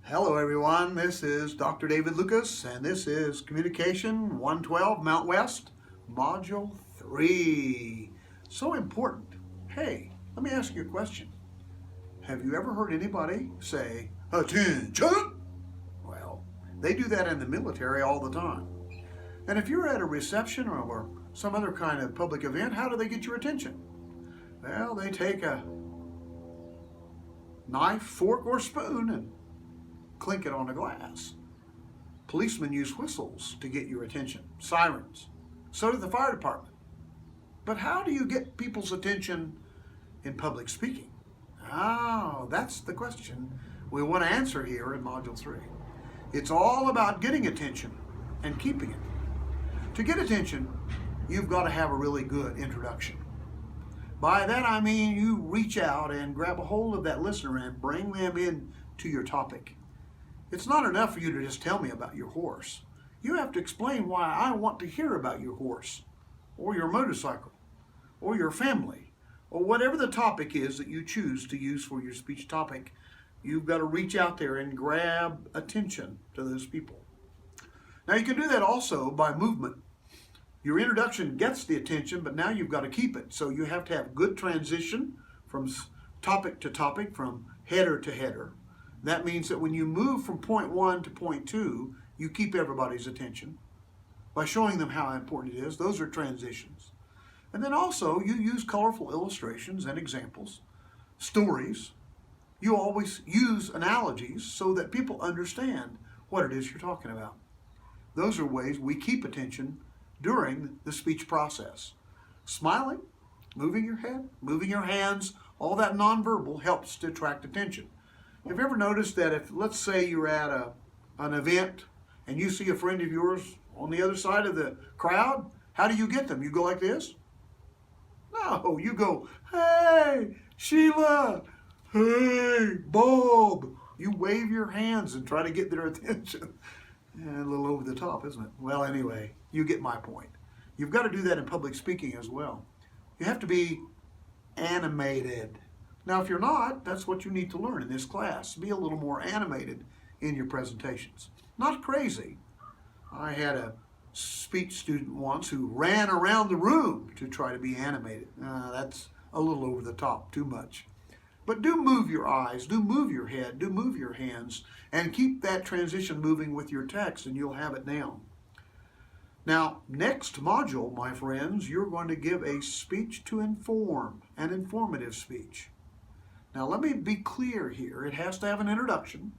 Hello everyone, this is Dr. David Lucas and this is Communication 112 Mountwest, Module 3. So important. Hey, let me ask you a question. Have you ever heard anybody say, "Attention"? Well, they do that in the military all the time. And if you're at a reception or some other kind of public event, how do they get your attention? Well, they take a knife, fork, or spoon and clink it on a glass. Policemen use whistles to get your attention, sirens. So do the fire department. But how do you get people's attention in public speaking? Oh, that's the question we want to answer here in Module 3. It's all about getting attention and keeping it. To get attention, you've got to have a really good introduction. By that I mean you reach out and grab a hold of that listener and bring them in to your topic. It's not enough for you to just tell me about your horse. You have to explain why I want to hear about your horse, or your motorcycle, or your family, or whatever the topic is that you choose to use for your speech topic. You've got to reach out there and grab attention to those people. Now you can do that also by movement. Your introduction gets the attention, but now you've got to keep it. So you have to have good transition from topic to topic, from header to header. That means that when you move from point 1 to point 2, you keep everybody's attention by showing them how important it is. Those are transitions. And then also you use colorful illustrations and examples, stories. You always use analogies so that people understand what it is you're talking about. Those are ways we keep attention during the speech process. Smiling, moving your head, moving your hands, all that nonverbal helps to attract attention. Have you ever noticed that if, let's say you're at an event and you see a friend of yours on the other side of the crowd, how do you get them? You go like this? No, you go, "Hey, Sheila, hey, Bob." You wave your hands and try to get their attention. A little over the top, isn't it? Well, anyway, you get my point. You've got to do that in public speaking as well. You have to be animated. Now, if you're not, that's what you need to learn in this class. Be a little more animated in your presentations. Not crazy. I had a speech student once who ran around the room to try to be animated. That's a little over the top, too much. But do move your eyes, do move your head, do move your hands, and keep that transition moving with your text, and you'll have it down. Now, next module, my friends, you're going to give a speech to inform, an informative speech. Now, let me be clear here. It has to have an introduction,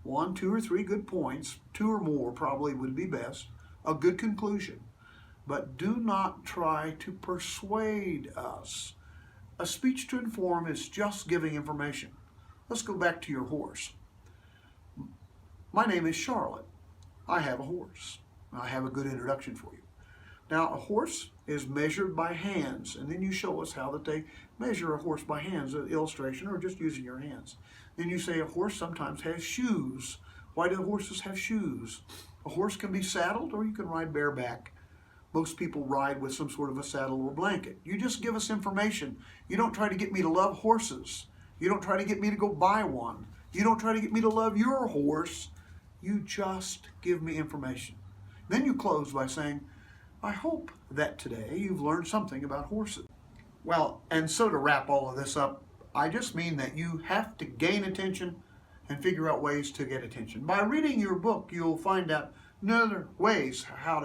1, 2, or 3 good points, 2 or more probably would be best, a good conclusion. But do not try to persuade us. A speech to inform is just giving information. Let's go back to your horse. My name is Charlotte. I have a horse. I have a good introduction for you. Now, a horse is measured by hands, and then you show us how that they measure a horse by hands, an illustration, or just using your hands. Then you say a horse sometimes has shoes. Why do horses have shoes? A horse can be saddled, or you can ride bareback. Most people ride with some sort of a saddle or blanket. You just give us information. You don't try to get me to love horses. You don't try to get me to go buy one. You don't try to get me to love your horse. You just give me information. Then you close by saying, "I hope that today you've learned something about horses." Well, and so to wrap all of this up, I just mean that you have to gain attention and figure out ways to get attention. By reading your book, you'll find out other ways how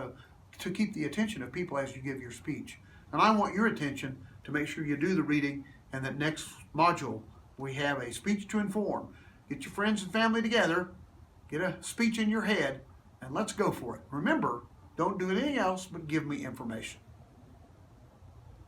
to keep the attention of people as you give your speech. And I want your attention to make sure you do the reading, and that next module we have a speech to inform. Get your friends and family together, get a speech in your head, and let's go for it. Remember, don't do anything else but give me information.